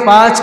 5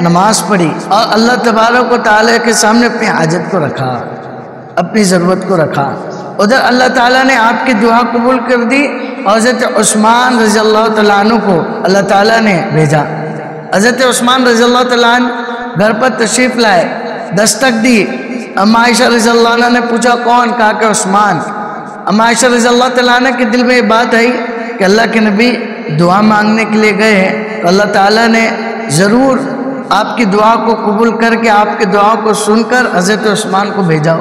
نماز پڑھی اور اللہ تبارک و تعالیٰ کے سامنے اپنی حاجت کو رکھا، اپنی ضرورت کو رکھا، ادھر اللہ تعالیٰ نے آپ کی دعا قبول کر دی اور حضرت عثمان رضی اللہ تعالیٰ عنہ کو اللہ تعالیٰ نے بھیجا۔ حضرت عثمان رضی اللہ تعالیٰ عنہ گھر پر تشریف لائے، دستک دی۔ اما عائشہ رضی اللہ عنہ نے پوچھا کون؟ کہا کہ عثمان۔ اما عائشہ رضی اللہ تعالیٰ عنہ کے دل میں یہ بات آئی کہ اللہ کے نبی دعا مانگنے کے لیے گئے ہیں تو اللہ تعالیٰ نے ضرور آپ کی دعا کو قبول کر کے آپ کی دعا کو سن کر حضرت عثمان کو بھیجا،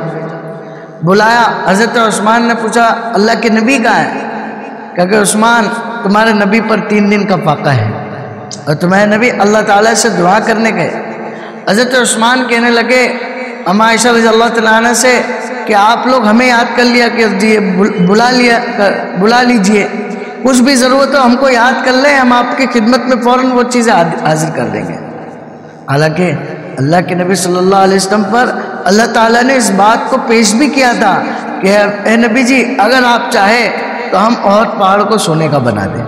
بلایا۔ حضرت عثمان نے پوچھا اللہ کے نبی کہاں ہے؟ کہا کہ عثمان تمہارے نبی پر 3 دن کا فاقہ ہے اور تمہارے نبی اللہ تعالیٰ سے دعا کرنے گئے۔ حضرت عثمان کہنے لگے اما عائشہ رضی اللہ تعالیٰ عنہ سے کہ آپ لوگ ہمیں یاد کر لیا کہ بلا لیجئے، کچھ بھی ضرورت ہو ہم کو یاد کر لیں، ہم آپ کی خدمت میں فوراً وہ چیزیں حاضر کر دیں گے۔ حالانکہ اللہ کے نبی صلی اللہ علیہ وسلم پر اللہ تعالیٰ نے اس بات کو پیش بھی کیا تھا کہ اے نبی جی اگر آپ چاہے تو ہم احد پہاڑ کو سونے کا بنا دیں،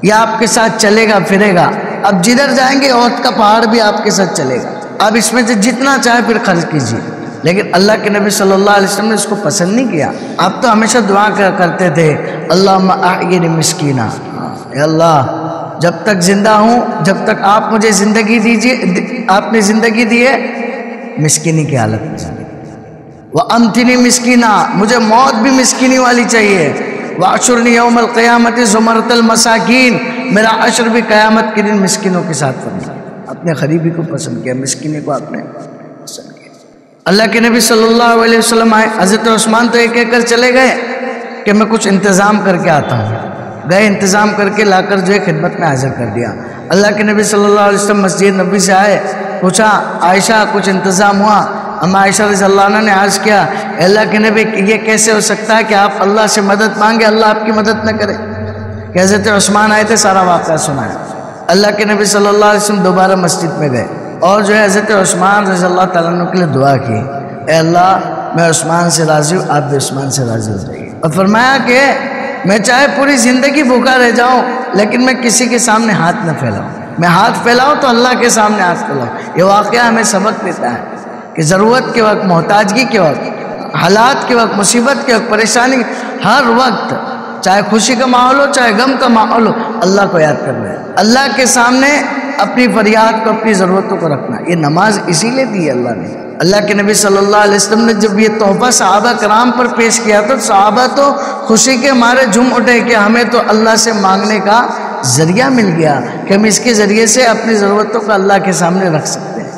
یا آپ کے ساتھ چلے گا پھرے گا، اب جدھر جائیں گے احد کا پہاڑ بھی آپ کے ساتھ چلے گا، آپ اس میں سے جتنا چاہے پھر خرچ کیجیے۔ لیکن اللہ کے نبی صلی اللہ علیہ وسلم نے اس کو پسند نہیں کیا۔ آپ تو ہمیشہ دعا کرتے تھے اللہم احیینی مسکینا، اے اللہ جب تک زندہ ہوں، جب تک آپ مجھے زندگی دیجیے، آپ نے زندگی دی ہے مسکینی کی حالت میں، وَأَمْتِنِي مِسْكِينًا، مجھے موت بھی مسکینی والی چاہیے، وَأَحْشُرْنِي يَوْمَ الْقِيَامَةِ زُمَرَةَ الْمَسَاكِينَ، میرا عشر بھی قیامت کے دن مسکینوں کے ساتھ فرما۔ اپنے قریبی کو پسند کیا، مسکینی کو آپ نے پسند کیا۔ اللہ کے نبی صلی اللہ علیہ وسلم آئے، حضرت عثمان تو یہ کہہ کر چلے گئے کہ میں کچھ انتظام کر کے آتا ہوں، گئے انتظام کر کے لا کر جو ہے خدمت میں حاضر کر دیا۔ اللہ کے نبی صلی اللہ علیہ وسلم مسجد نبی سے آئے، پوچھا عائشہ کچھ انتظام ہوا؟ اما عائشہ رضی اللہ عنہ نے عرض کیا اے اللہ کے نبی یہ کیسے ہو سکتا ہے کہ آپ اللہ سے مدد مانگے اللہ آپ کی مدد نہ کرے؟ کہ حضرت عثمان آئے تھے، سارا واقعہ سنایا۔ اللہ کے نبی صلی اللہ علیہ وسلم دوبارہ مسجد میں گئے اور جو ہے حضرت عثمان رضی اللہ تعالیٰ عنہ کے لیے دعا کی، اے اللہ میں عثمان سے راضی ہوں، آپ بھی عثمان سے راضی ہو جائیے۔ اور فرمایا کہ میں چاہے پوری زندگی بھوکا رہ جاؤں لیکن میں کسی کے سامنے ہاتھ نہ پھیلاؤں، میں ہاتھ پھیلاؤں تو اللہ کے سامنے ہاتھ پھیلاؤں۔ یہ واقعہ ہمیں سبق دیتا ہے کہ ضرورت کے وقت، محتاجگی کے وقت، حالات کے وقت، مصیبت کے وقت، پریشانی، ہر وقت چاہے خوشی کا ماحول ہو چاہے غم کا ماحول ہو، اللہ کو یاد کرنا ہے، اللہ کے سامنے اپنی فریاد کو، اپنی ضرورتوں کو رکھنا۔ یہ نماز اسی لیے دی ہے اللہ نے۔ اللہ کے نبی صلی اللہ علیہ وسلم نے جب یہ تحفہ صحابہ کرام پر پیش کیا تو صحابہ تو خوشی کے مارے جھوم اٹھے کہ ہمیں تو اللہ سے مانگنے کا ذریعہ مل گیا کہ ہم اس کے ذریعے سے اپنی ضرورتوں کو اللہ کے سامنے رکھ سکتے ہیں۔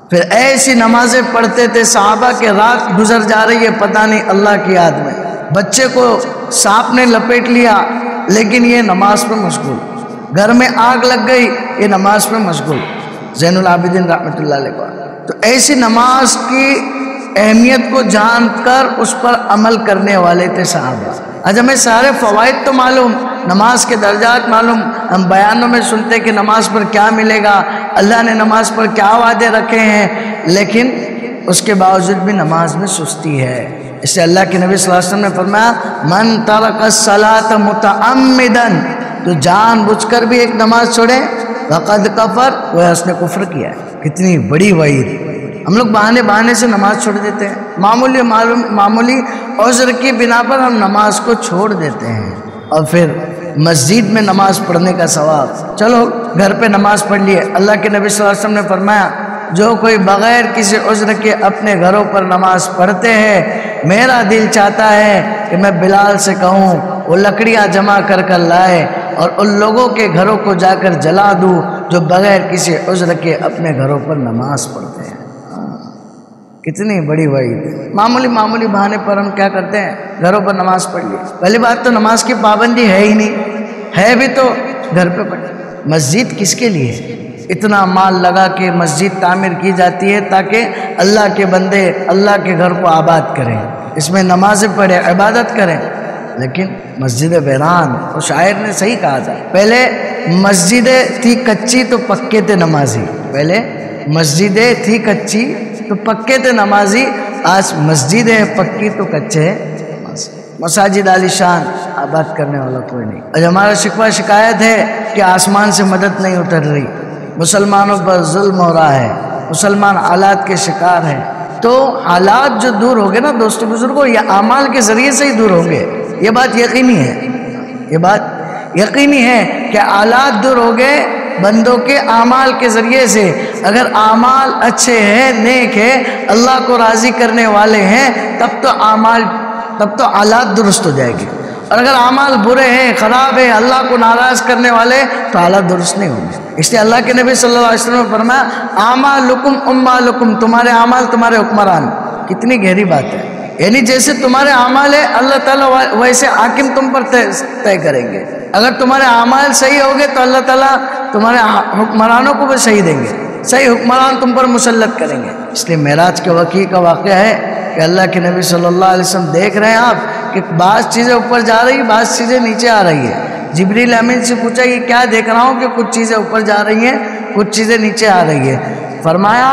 پھر ایسی نمازیں پڑھتے تھے صحابہ کے رات گزر جا رہی ہے پتہ نہیں اللہ کی یاد میں، بچے کو سانپ نے لپیٹ لیا لیکن یہ نماز پہ مشغول، گھر میں آگ لگ گئی یہ نماز پہ مشغول، زین العابدین رحمۃ اللہ علیہ کو۔ تو ایسی نماز کی اہمیت کو جان کر اس پر عمل کرنے والے تھے صحابہ۔ آج ہمیں سارے فوائد تو معلوم، نماز کے درجات معلوم، ہم بیانوں میں سنتے کہ نماز پر کیا ملے گا، اللہ نے نماز پر کیا وعدے رکھے ہیں، لیکن اس کے باوجود بھی نماز میں سستی ہے۔ اس سے اللہ کے نبی صلی اللہ علیہ وسلم نے فرمایا من ترک الصلاۃ متعمدا، تو جان بوجھ کر بھی ایک نماز چھوڑے فقد کفر، وہ اس نے کفر کیا ہے۔ کتنی بڑی وعید۔ ہم لوگ بہانے سے نماز چھوڑ دیتے ہیں، معمولی عذر کی بنا پر ہم نماز کو چھوڑ دیتے ہیں، اور پھر مسجد میں نماز پڑھنے کا ثواب، چلو گھر پہ نماز پڑھ لیے۔ اللہ کے نبی صلی اللہ علیہ وسلم نے فرمایا جو کوئی بغیر کسی عذر کے اپنے گھروں پر نماز پڑھتے ہیں، میرا دل چاہتا ہے کہ میں بلال سے کہوں وہ لکڑیاں جمع کر کر لائے اور ان لوگوں کے گھروں کو جا کر جلا دوں جو بغیر کسی عذر کے اپنے گھروں پر نماز پڑھتے ہیں۔ کتنی بڑی وعید۔ معمولی بہانے پر ہم کیا کرتے ہیں، گھروں پر نماز پڑھ لی۔ پہلی بات تو نماز کی پابندی ہے ہی نہیں، ہے بھی تو گھر پہ پڑھ۔ مسجد کس کے لیے؟ اتنا مال لگا کے مسجد تعمیر کی جاتی ہے تاکہ اللہ کے بندے اللہ کے گھر کو آباد کریں، اس میں نمازیں پڑھیں، عبادت کریں، لیکن مسجد ویران۔ وہ شاعر نے صحیح کہا تھا، پہلے مسجدیں تھی کچی تو پکے تھے نمازی، پہلے مسجدیں تھی کچی تو پکے تھے نمازی، آج مسجدیں پکی تو کچے مساجد عالی شان، آباد کرنے والا کوئی نہیں۔ آج ہمارا شکوہ شکایت ہے کہ آسمان سے مدد نہیں اتر رہی، مسلمانوں پر ظلم ہو رہا ہے، مسلمان حالات کے شکار ہیں، تو حالات جو دور ہو گئے نا دوستو بزرگوں، یہ اعمال کے ذریعے سے ہی دور ہوں گے. یہ بات یقینی ہے، یہ بات یقینی ہے کہ حالات دور ہو گئے بندوں کے اعمال کے ذریعے سے. اگر اعمال اچھے ہیں، نیک ہے، اللہ کو راضی کرنے والے ہیں، تب تو حالات درست ہو جائے گی. اور اگر اعمال برے ہیں، خراب ہیں، اللہ کو ناراض کرنے والے، تو حالات درست نہیں ہوں گے. اس لیے اللہ کے نبی صلی اللہ علیہ وسلم نے فرمایا اعمالکم اموالکم، تمہارے اعمال تمہارے حکمران. کتنی گہری بات ہے. یعنی جیسے تمہارے اعمال ہے اللہ تعالیٰ ویسے حاکم تم پر طے کریں گے. اگر تمہارے اعمال صحیح ہوگے تو اللہ تعالیٰ تمہارے حکمرانوں کو بھی صحیح دیں گے، صحیح حکمران تم پر مسلط کریں گے. اس لیے معراج کے واقعے کا واقعہ ہے کہ اللہ کے نبی صلی اللہ علیہ وسلم دیکھ رہے ہیں آپ کہ بعض چیزیں اوپر جا رہی ہیں، بعض چیزیں نیچے آ رہی ہیں. جبریل امین سے پوچھا یہ کیا دیکھ رہا ہوں کہ کچھ چیزیں اوپر جا رہی ہیں، کچھ چیزیں نیچے آ رہی ہیں. فرمایا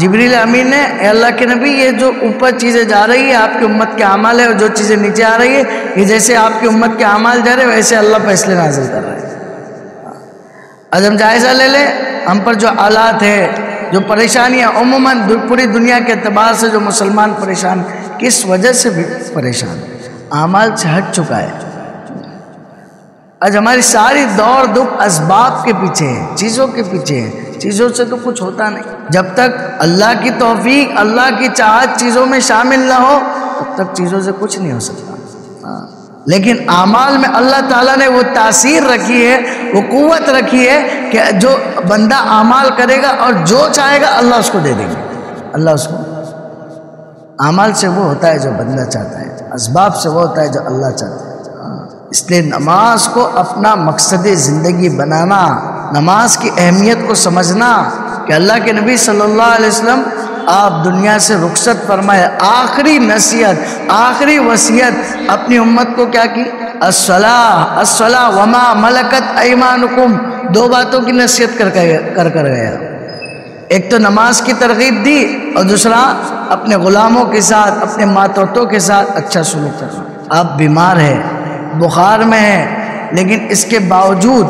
جبریل امین نے اے اللہ کے نبی یہ جو اوپر چیزیں جا رہی ہیں آپ کی امت کے اعمال ہے، اور جو چیزیں نیچے آ رہی ہے یہ جیسے آپ کی امت کے اعمال جا رہے ہیں ویسے اللہ فیصلے نازل کر رہے ہیں. آج ہم جائزہ لے لیں ہم پر جو حالات ہے، جو پریشانیاں عموماً پوری دنیا کے اعتبار سے جو مسلمان پریشان، کس وجہ سے بھی پریشان، اعمال سے ہٹ چکا ہے. آج ہماری ساری دوڑ دھوپ اسباب کے پیچھے ہے، چیزوں کے پیچھے ہے. چیزوں سے تو کچھ ہوتا نہیں. جب تک اللہ کی توفیق، اللہ کی چاہت چیزوں میں شامل نہ ہو تب تک چیزوں سے کچھ نہیں ہو سکتا. لیکن اعمال میں اللہ تعالیٰ نے وہ تاثیر رکھی ہے، وہ قوت رکھی ہے کہ جو بندہ اعمال کرے گا اور جو چاہے گا اللہ اس کو دے دے گا. اللہ اس کو، اعمال سے وہ ہوتا ہے جو بندہ چاہتا ہے، اسباب سے وہ ہوتا ہے جو اللہ چاہتا ہے. اس لیے نماز کو اپنا مقصد زندگی بنانا، نماز کی اہمیت کو سمجھنا کہ اللہ کے نبی صلی اللہ علیہ وسلم آپ دنیا سے رخصت فرمائے، آخری نصیحت، آخری وصیت اپنی امت کو کیا کی؟ الصلاۃ وما ملکت ایمانکم. دو باتوں کی نصیحت کر گیا. ایک تو نماز کی ترغیب دی اور دوسرا اپنے غلاموں کے ساتھ، اپنے ماتحتوں کے ساتھ اچھا سلوک کرنا. آپ بیمار ہیں، بخار میں ہیں، لیکن اس کے باوجود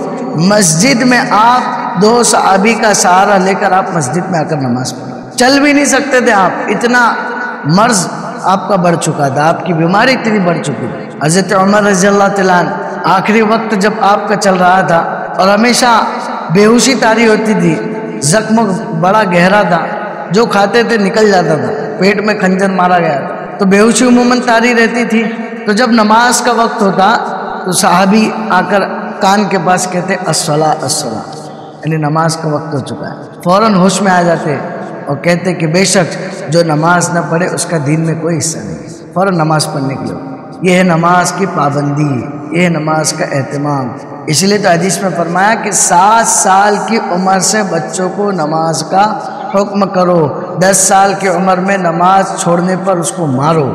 مسجد میں آپ دو صحابی کا سہارا لے کر آپ مسجد میں آ کر نماز پڑھیں. چل بھی نہیں سکتے تھے آپ، اتنا مرض آپ کا بڑھ چکا تھا، آپ کی بیماری اتنی بڑھ چکی تھی. حضرت عمر رضی اللہ تعالیٰ عنہ آخری وقت جب آپ کا چل رہا تھا اور ہمیشہ بے ہوشی طاری ہوتی تھی، زخم بڑا گہرا تھا، جو کھاتے تھے نکل جاتا تھا، پیٹ میں خنجر مارا گیا تو بے ہوشی عموماً طاری رہتی تھی. تو جب نماز کا وقت ہوتا تو صحابی آ کر کان کے پاس کہتے الصلاۃ الصلاۃ، یعنی نماز کا وقت ہو چکا ہے. فوراً ہوش میں آ جاتے اور کہتے کہ بے شک جو نماز نہ پڑھے اس کا دین میں کوئی حصہ نہیں. فوراً نماز پڑھنے کے لیے. یہ ہے نماز کی پابندی، یہ ہے نماز کا اہتمام. اس لیے تو حدیث میں فرمایا کہ 7 سال کی عمر سے بچوں کو نماز کا حکم کرو، 10 سال کی عمر میں نماز چھوڑنے پر اس کو مارو.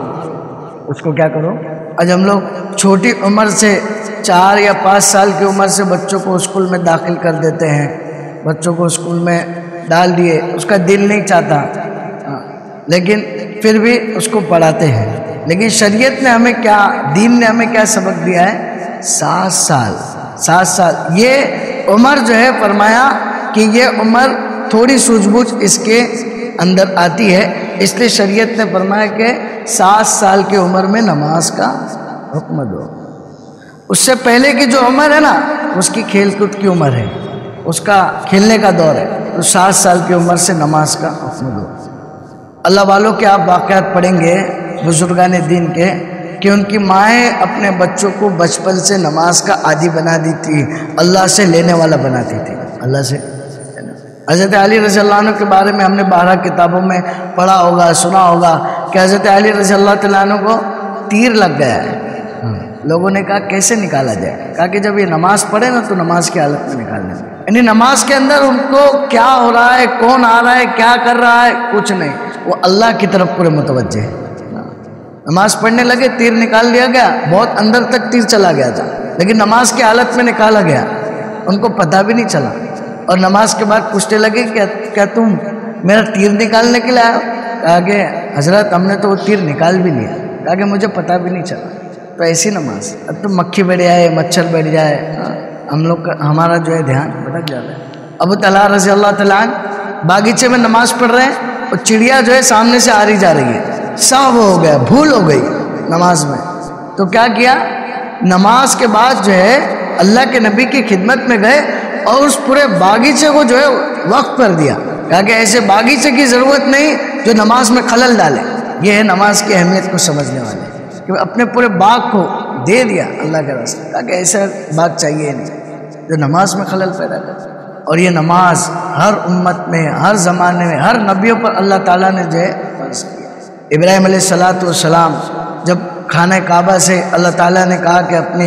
اس کو کیا کرو؟ آج ہم لوگ چھوٹی عمر سے 4 یا 5 سال کی عمر سے بچوں کو اسکول میں داخل کر دیتے ہیں. بچوں کو اسکول میں ڈال دیے، اس کا دل نہیں چاہتا لیکن پھر بھی اس کو پڑھاتے ہیں. لیکن شریعت نے ہمیں کیا، دین نے ہمیں کیا سبق دیا ہے؟ 7 سال. 7 سال یہ عمر جو ہے، فرمایا کہ یہ عمر تھوڑی سوجھ بوجھ اس کے اندر آتی ہے. اس لیے شریعت نے فرمایا کہ 7 سال کی عمر میں نماز کا حکم دو. اس سے پہلے کی جو عمر ہے نا اس کی کھیل کود کی عمر ہے، اس کا کھیلنے کا دور ہے. تو 7 سال کی عمر سے نماز کا حکم دو. اللہ والوں کے آپ واقعات پڑھیں گے بزرگان دین کے کہ ان کی مائیں اپنے بچوں کو بچپن سے نماز کا عادی بنا دی تھی، اللہ سے لینے والا بناتی تھی. اللہ سے. حضرت علی رضی اللہ عنہ کے بارے میں ہم نے 12 کتابوں میں پڑھا ہوگا، سنا ہوگا کہ حضرت علی رضی اللہ تعالیٰ عنہ کو تیر لگ گیا ہے. لوگوں نے کہا کیسے نکالا جائے؟ کہا کہ جب یہ نماز پڑھے نا تو نماز کی حالت میں نکالنا ہے. یعنی نماز کے اندر ان کو کیا ہو رہا ہے، کون آ رہا ہے، کیا کر رہا ہے، کچھ نہیں، وہ اللہ کی طرف پورے متوجہ ہے. نماز پڑھنے لگے، تیر نکال دیا گیا، بہت اندر تک تیر چلا گیا تھا لیکن نماز کی حالت میں نکالا گیا، ان کو پتہ بھی نہیں چلا. اور نماز کے بعد پوچھنے لگے کیا تم میرا تیر نکالنے کے لیے آئے ہو؟ کہا کہ حضرت ہم نے تو وہ تیر نکال بھی لیا. کہا کہ مجھے پتہ بھی نہیں چلا. تو ایسی نماز، اب تو مکھی بیٹھ جائے، مچھر بیٹھ جائے، ہم لوگ کا ہمارا جو ہے دھیان بھٹک جاتا ہے. ابو طلحہ رضی اللہ تعالیٰ عنہ باغیچے میں نماز پڑھ رہے ہیں اور چڑیا جو ہے سامنے سے آ رہی جا رہی ہے، سب ہو گیا، بھول ہو گئی نماز میں. تو کیا کیا، نماز کے بعد جو ہے اللہ کے نبی کی خدمت میں گئے اور اس پورے باغیچے کو جو ہے وقف کر دیا. کہا کہ ایسے باغیچے کی ضرورت نہیں جو نماز میں خلل ڈالے. یہ ہے نماز کی اہمیت کو سمجھنے والے کہ اپنے پورے باغ کو دے دیا اللہ کے راستے. کہا کہ ایسا باغ چاہیے نہیں جو نماز میں خلل پیدا کرے. اور یہ نماز ہر امت میں، ہر زمانے میں، ہر نبیوں پر اللہ تعالیٰ نے جو ہے فرض کیا. ابراہیم علیہ السلام جب خانہ کعبہ سے اللہ تعالیٰ نے کہا کہ اپنے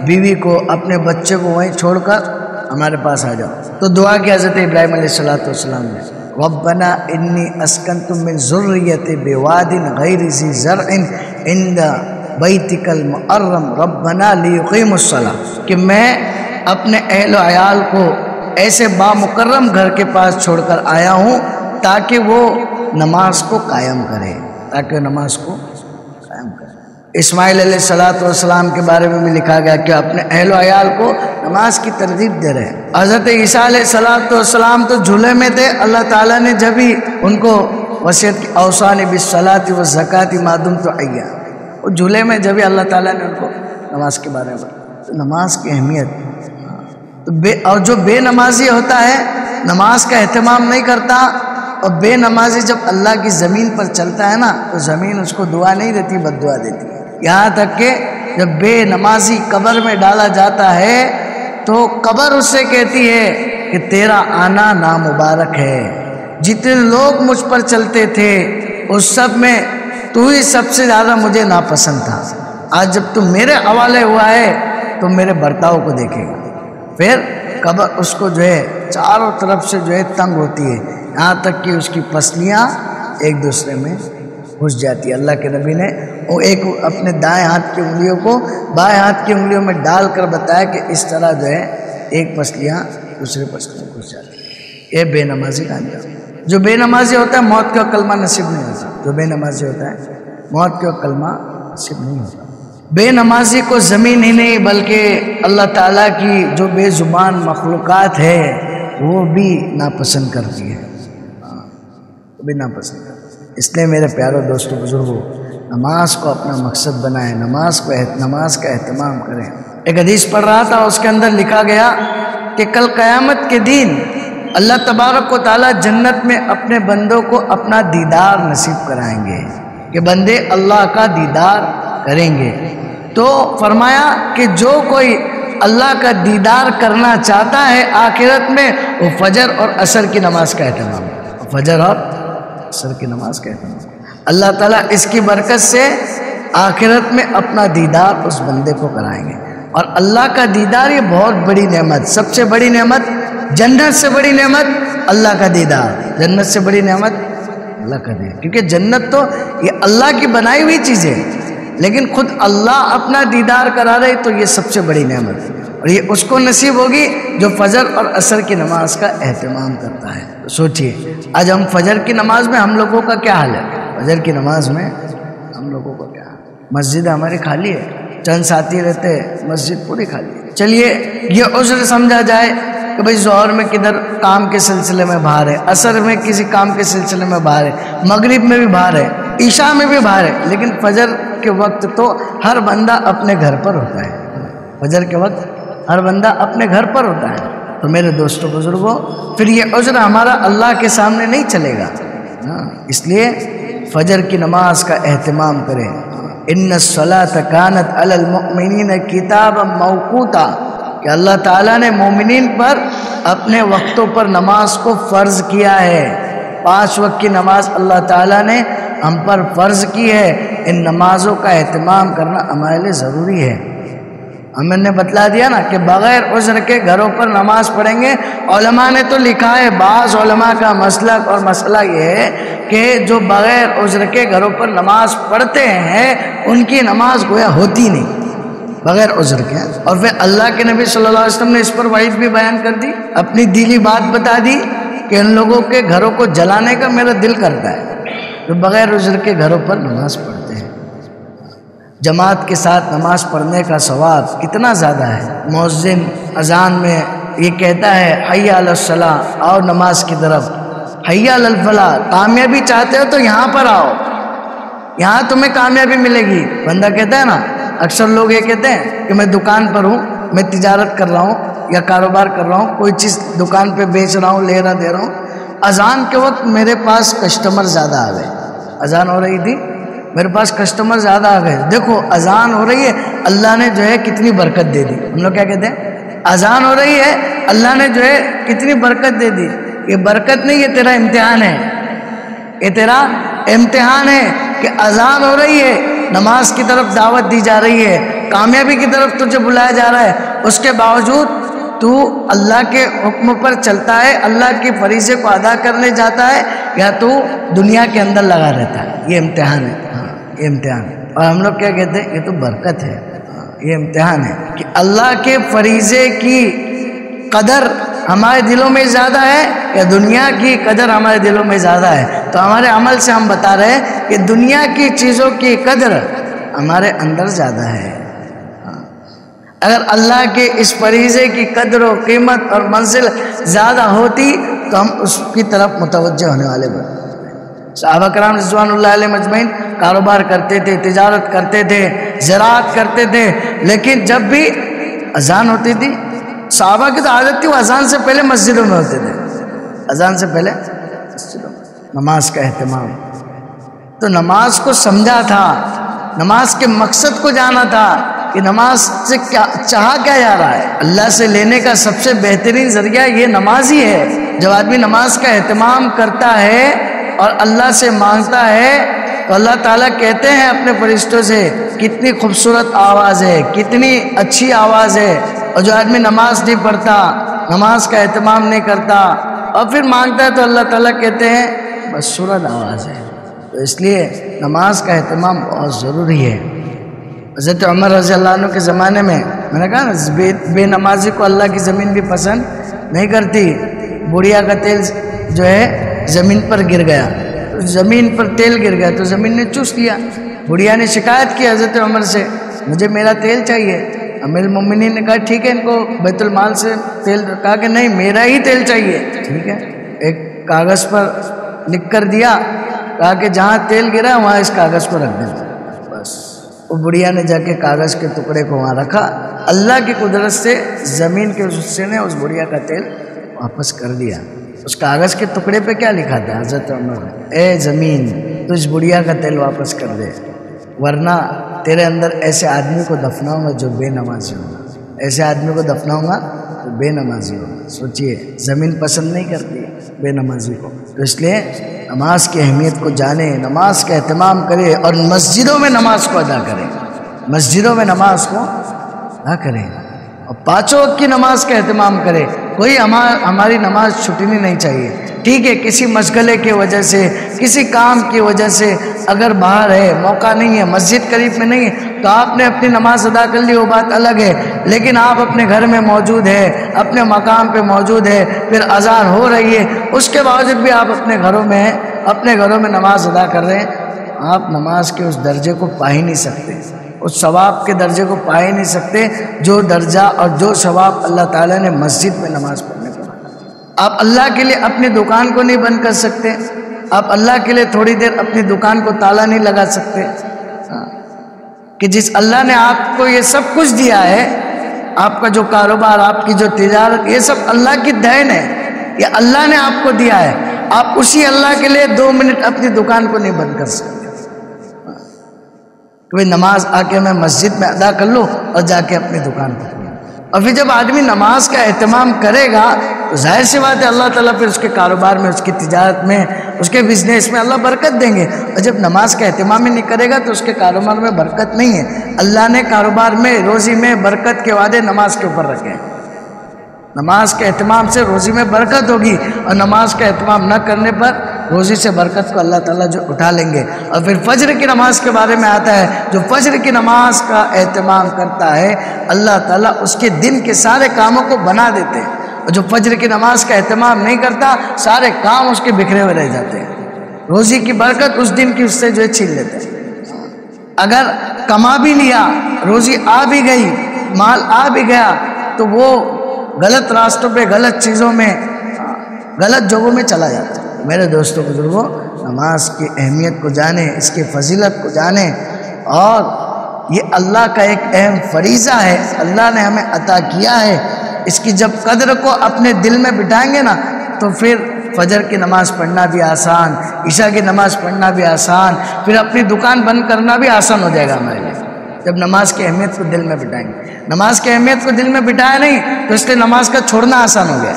بیوی کو، اپنے بچے کو وہیں چھوڑ کر ہمارے پاس آ جاؤ، تو دعا کی حضرت ابراہیم علیہ السلام نے، ربنا انی اسکنت من ذریتی بواد غیر ذی زرع عند بیتک المحرم ربنا لیقیموا الصلاۃ، کہ میں اپنے اہل و عیال کو ایسے بامکرم گھر کے پاس چھوڑ کر آیا ہوں تاکہ وہ نماز کو قائم کرے، تاکہ نماز کو قائم کرے. اسماعیل علیہ السلام کے بارے میں بھی لکھا گیا کہ اپنے اہل و عیال کو نماز کی ترغیب دے رہے ہیں. حضرت عیسیٰ علیہ السلام تو جھولے میں تھے، اللہ تعالیٰ نے جب ہی ان کو وصیت کی، اوصانی بالصلاۃ والزکاۃ ما دمت حیا، وہ جھولے میں جب ہی اللہ تعالیٰ نے ان کو نماز کے بارے میں بتایا. تو نماز کی اہمیت، اور جو بے نمازی ہوتا ہے نماز کا اہتمام نہیں کرتا، اور بے نمازی جب اللہ کی زمین پر چلتا ہے نا تو زمین اس کو دعا نہیں دیتی، بد دعا دیتی ہے. یہاں تک کہ جب بے نمازی قبر میں ڈالا جاتا ہے تو قبر اس سے کہتی ہے کہ تیرا آنا نامبارک ہے، جتنے لوگ مجھ پر چلتے تھے اس سب میں تو ہی سب سے زیادہ مجھے ناپسند تھا، آج جب تو میرے حوالے ہوا ہے تو میرے برتاؤ کو دیکھے گا. پھر قبر اس کو جو ہے چاروں طرف سے جو ہے تنگ ہوتی ہے، یہاں تک کہ اس کی پسلیاں ایک دوسرے میں گھس جاتی ہے. اللہ کے نبی نے وہ ایک اپنے دائیں ہاتھ کی انگلیوں کو بائیں ہاتھ کی انگلیوں میں ڈال کر بتایا کہ اس طرح جو ہے ایک پسلیاں دوسرے پسلیاں گھس جاتی ہے. یہ بے نمازی کا انجام. جو بے نمازی ہوتا ہے موت کا کلمہ نصیب نہیں ہوتا. جو بے نمازی ہوتا ہے موت کا کلمہ نصیب نہیں ہوتا. بے نمازی کو زمین ہی نہیں بلکہ اللہ تعالیٰ کی جو بے زبان مخلوقات ہے وہ بھی ناپسند کرتی ہے، وہ بھی ناپسند کرتی ہے. اس لیے میرے پیاروں دوستوں بزرگوں، نماز کو اپنا مقصد بنائیں، نماز کا اہتمام کریں. ایک حدیث پڑھ رہا تھا، اس کے اندر لکھا گیا کہ کل قیامت کے دن اللہ تبارک و تعالیٰ جنت میں اپنے بندوں کو اپنا دیدار نصیب کرائیں گے، کہ بندے اللہ کا دیدار کریں گے. تو فرمایا کہ جو کوئی اللہ کا دیدار کرنا چاہتا ہے آخرت میں، وہ فجر اور عصر کی نماز کا اہتمام ہے. فجر اور عصر کی نماز کا اہتمام. اللہ تعالیٰ اس کی برکت سے آخرت میں اپنا دیدار اس بندے کو کرائیں گے. اور اللہ کا دیدار یہ بہت بڑی نعمت، سب سے بڑی نعمت، جنت سے بڑی نعمت اللہ کا دیدار. جنت سے بڑی نعمت اللہ کا دیدار، کیونکہ جنت تو یہ اللہ کی بنائی ہوئی چیز ہے، لیکن خود اللہ اپنا دیدار کرا رہے تو یہ سب سے بڑی نعمت ہے. اور یہ اس کو نصیب ہوگی جو فجر اور عصر کی نماز کا اہتمام کرتا ہے. تو سوچئے آج ہم فجر کی نماز میں ہم لوگوں کا کیا حال ہے؟ فجر کی نماز میں ہم لوگوں کا کیا حال ہے؟ مسجد ہماری خالی ہے، چند ساتھی رہتے ہیں، مسجد پوری خالی ہے. چلیے یہ عذر سمجھا جائے کہ بھئی ظہر میں کدھر کام کے سلسلے میں باہر ہے، عصر میں کسی کام کے سلسلے میں باہر ہے، مغرب میں بھی باہر ہے، عشاء میں بھی باہر ہے، لیکن فجر کے وقت تو ہر بندہ اپنے گھر پر ہوتا ہے. فجر کے وقت ہر بندہ اپنے گھر پر ہوتا ہے. تو میرے دوستوں بزرگوں، پھر یہ عذر ہمارا اللہ کے سامنے نہیں چلے گا. اس لیے فجر کی نماز کا اہتمام کریں. ان الصلاۃ کانت علی المؤمنین کتابا موقوتا، کہ اللہ تعالیٰ نے مومنین پر اپنے وقتوں پر نماز کو فرض کیا ہے. 5 وقت کی نماز اللہ تعالیٰ نے ہم پر فرض کی ہے. ان نمازوں کا اہتمام کرنا ہمارے لیے ضروری ہے. ہم نے بتلا دیا نا کہ بغیر عذر کے گھروں پر نماز پڑھیں گے. علماء نے تو لکھا ہے، بعض علماء کا مسلک اور مسئلہ یہ ہے کہ جو بغیر عذر کے گھروں پر نماز پڑھتے ہیں ان کی نماز گویا ہوتی نہیں بغیر عذر کے. اور پھر اللہ کے نبی صلی اللہ علیہ وسلم نے اس پر وعید بھی بیان کر دی، اپنی دلی بات بتا دی کہ ان لوگوں کے گھروں کو جلانے کا میرا دل کرتا ہے جو بغیر عذر کے گھروں پر نماز پڑھتے ہیں. جماعت کے ساتھ نماز پڑھنے کا ثواب کتنا زیادہ ہے. مؤذن اذان میں یہ کہتا ہے حی علی الصلاۃ، آؤ نماز کی طرف، حی علی الفلاح، کامیابی چاہتے ہو تو یہاں پر آؤ، یہاں تمہیں کامیابی ملے گی۔ بندہ کہتا ہے نا، اکثر لوگ یہ کہتے ہیں کہ میں دکان پر ہوں، میں تجارت کر رہا ہوں یا کاروبار کر رہا ہوں، کوئی چیز دکان پہ بیچ رہا ہوں، لے رہا دے رہا ہوں، اذان کے وقت میرے پاس کسٹمر زیادہ آ گئے، اذان ہو رہی تھی میرے پاس کسٹمر زیادہ آ گئے، دیکھو اذان ہو رہی ہے، اللہ نے جو ہے کتنی برکت دے دی۔ ہم لوگ کیا کہتے ہیں؟ اذان ہو رہی ہے، اللہ نے جو ہے کتنی برکت دے دی۔ یہ برکت نہیں، یہ تیرا امتحان ہے، یہ تیرا امتحان ہے کہ اذان ہو رہی ہے، نماز کی طرف دعوت دی جا رہی ہے، کامیابی کی طرف تجھے بلایا جا رہا ہے، اس کے باوجود تو اللہ کے حکم پر چلتا ہے، اللہ کے فریضے کو ادا کرنے جاتا ہے، یا تو دنیا کے اندر لگا رہتا ہے۔ یہ امتحان ہے، یہ امتحان ہے۔ اور ہم لوگ کیا کہتے ہیں؟ یہ تو برکت ہے، یہ امتحان ہے کہ اللہ کے فریضے کی قدر ہمارے دلوں میں زیادہ ہے یا دنیا کی قدر ہمارے دلوں میں زیادہ ہے۔ تو ہمارے عمل سے ہم بتا رہے ہیں کہ دنیا کی چیزوں کی قدر ہمارے اندر زیادہ ہے۔ اگر اللہ کے اس فریضے کی قدر و قیمت اور منزل زیادہ ہوتی تو ہم اس کی طرف متوجہ ہونے والے بنتے۔ صحابہ کرام رضوان اللہ علیہ مجمعین کاروبار کرتے تھے، تجارت کرتے تھے، زراعت کرتے تھے، لیکن جب بھی اذان ہوتی تھی، صحابہ کی تو عادت تھی وہ اذان سے پہلے مسجدوں میں ہوتے تھے، اذان سے پہلے مسجدوں میں نماز کا اہتمام۔ تو نماز کو سمجھا تھا، نماز کے مقصد کو جانا تھا کہ نماز سے کیا چاہا کیا جا رہا ہے۔ اللہ سے لینے کا سب سے بہترین ذریعہ یہ نماز ہی ہے۔ جب آدمی نماز کا اہتمام کرتا ہے اور اللہ سے مانگتا ہے تو اللہ تعالیٰ کہتے ہیں اپنے فرشتوں سے کتنی خوبصورت آواز ہے، کتنی اچھی آواز ہے۔ اور جو آدمی نماز نہیں پڑھتا، نماز کا اہتمام نہیں کرتا اور پھر مانگتا ہے تو اللہ تعالیٰ کہتے ہیں بدسورت آواز ہے۔ تو اس لیے نماز کا اہتمام بہت ضروری ہے۔ حضرت عمر رضی اللہ عنہ کے زمانے میں نے کہا نا، بے نمازی کو اللہ کی زمین بھی پسند نہیں کرتی۔ بڑھیا کا تیل جو ہے زمین پر گر گیا، زمین پر تیل گر گیا تو زمین نے چوس لیا۔ بڑھیا نے شکایت کی حضرت عمر سے، مجھے میرا تیل چاہیے۔ امیر المومنین نے کہا ٹھیک ہے، ان کو بیت المال سے تیل، کہا کہ نہیں میرا ہی تیل چاہیے۔ ٹھیک ہے، ایک کاغذ پر لکھ کر دیا، کہا کہ جہاں تیل گرا وہاں اس کاغذ کو رکھ دینا۔ بس وہ بڑھیا نے جا کے کاغذ کے ٹکڑے کو وہاں رکھا، اللہ کی قدرت سے زمین کے حصے نے اس بڑھیا کا تیل واپس کر دیا۔ اس کاغذ کے ٹکڑے پہ کیا لکھا تھا حضرت عمر نے؟ اے زمین تو اس بڑھیا کا تیل واپس کر دے، ورنہ تیرے اندر ایسے آدمی کو دفناؤں گا جو بے نمازی ہوگا، ایسے آدمی کو دفناؤں گا جو بے نمازی ہوگا۔ سوچئے، زمین پسند نہیں کرتی بے نمازی کو۔ تو اس لیے نماز کی اہمیت کو جانے، نماز کا اہتمام کرے اور مسجدوں میں نماز کو ادا کرے، مسجدوں میں نماز کو ادا کرے اور پانچوں وقت کی نماز کا اہتمام کرے۔ کوئی ہماری نماز چھٹنی نہیں چاہیے۔ ٹھیک ہے، کسی مشغلے کی وجہ سے، کسی کام کی وجہ سے اگر باہر ہے، موقع نہیں ہے، مسجد قریب میں نہیں ہے تو آپ نے اپنی نماز ادا کر لی، وہ بات الگ ہے۔ لیکن آپ اپنے گھر میں موجود ہے، اپنے مقام پہ موجود ہے، پھر اذان ہو رہی ہے، اس کے باوجود بھی آپ اپنے گھروں میں ہیں، اپنے گھروں میں نماز ادا کر رہے ہیں، آپ نماز کے اس درجے کو پا ہی نہیں سکتے، اس ثواب کے درجے کو پا ہی نہیں سکتے جو درجہ اور جو ثواب اللہ تعالیٰ نے مسجد میں نماز پڑھنے کو رکھا۔ آپ اللہ کے لیے اپنی دکان کو نہیں بند کر سکتے، آپ اللہ کے لیے تھوڑی دیر اپنی دکان کو تالا نہیں لگا سکتے کہ جس اللہ نے آپ کو یہ سب کچھ دیا ہے، آپ کا جو کاروبار، آپ کی جو تجارت، یہ سب اللہ کی دین ہے، یہ اللہ نے آپ کو دیا ہے۔ آپ اسی اللہ کے لیے 2 منٹ اپنی دکان کو نہیں بند کر سکتے کہ نماز آ کے میں مسجد میں ادا کر لوں اور جا کے اپنی دکان پر۔ اور پھر جب آدمی نماز کا اہتمام کرے گا تو ظاہر سی بات ہے اللہ تعالیٰ پھر اس کے کاروبار میں، اس کی تجارت میں، اس کے بزنس میں اللہ برکت دیں گے۔ اور جب نماز کا اہتمام ہی نہیں کرے گا تو اس کے کاروبار میں برکت نہیں ہے۔ اللہ نے کاروبار میں، روزی میں برکت کے وعدے نماز کے اوپر رکھے ہیں۔ نماز کے اہتمام سے روزی میں برکت ہوگی، اور نماز کا اہتمام نہ کرنے پر روزی سے برکت کو اللہ تعالیٰ جو اٹھا لیں گے۔ اور پھر فجر کی نماز کے بارے میں آتا ہے، جو فجر کی نماز کا اہتمام کرتا ہے اللہ تعالیٰ اس کے دن کے سارے کاموں کو بنا دیتے ہیں، اور جو فجر کی نماز کا اہتمام نہیں کرتا سارے کام اس کے بکھرے ہوئے رہ جاتے ہیں۔ روزی کی برکت اس دن کی اس سے جو ہے چھین لیتے ہیں۔ اگر کما بھی لیا، روزی آ بھی گئی، مال آ بھی گیا، تو وہ غلط راستوں پہ، غلط چیزوں میں، غلط جگہوں میں چلا جاتا ہے۔ میرے دوستوں بزرگوں، نماز کی اہمیت کو جانیں، اس کی فضیلت کو جانیں، اور یہ اللہ کا ایک اہم فریضہ ہے، اللہ نے ہمیں عطا کیا ہے۔ اس کی جب قدر کو اپنے دل میں بٹھائیں گے نا تو پھر فجر کی نماز پڑھنا بھی آسان، عشاء کی نماز پڑھنا بھی آسان، پھر اپنی دکان بند کرنا بھی آسان ہو جائے گا ہمارے لیے، جب نماز کی اہمیت کو دل میں بٹھائیں گے۔ نماز کی اہمیت کو دل میں بٹھایا نہیں تو اس لیے نماز کا چھوڑنا آسان ہو گیا۔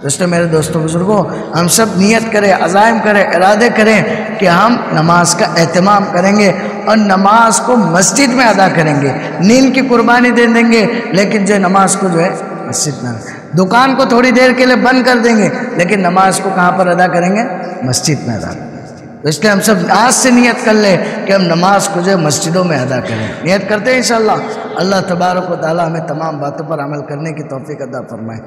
اس لیے میرے دوستوں بزرگوں، ہم سب نیت کریں، عزائم کریں، ارادے کریں کہ ہم نماز کا اہتمام کریں گے اور نماز کو مسجد میں ادا کریں گے۔ نیند کی قربانی دے دیں گے، لیکن جو نماز کو جو ہے مسجد میں، دکان کو تھوڑی دیر کے لیے بند کر دیں گے، لیکن نماز کو کہاں پر ادا کریں گے؟ مسجد میں ادا کریں گے۔ تو اس لیے ہم سب آج سے نیت کر لیں کہ ہم نماز کو جو ہے مسجدوں میں ادا کریں۔ نیت کرتے ہیں انشاءاللہ۔ اللہ تبارک و تعالی ہمیں تمام باتوں پر عمل کرنے کی توفیق عطا فرمائے۔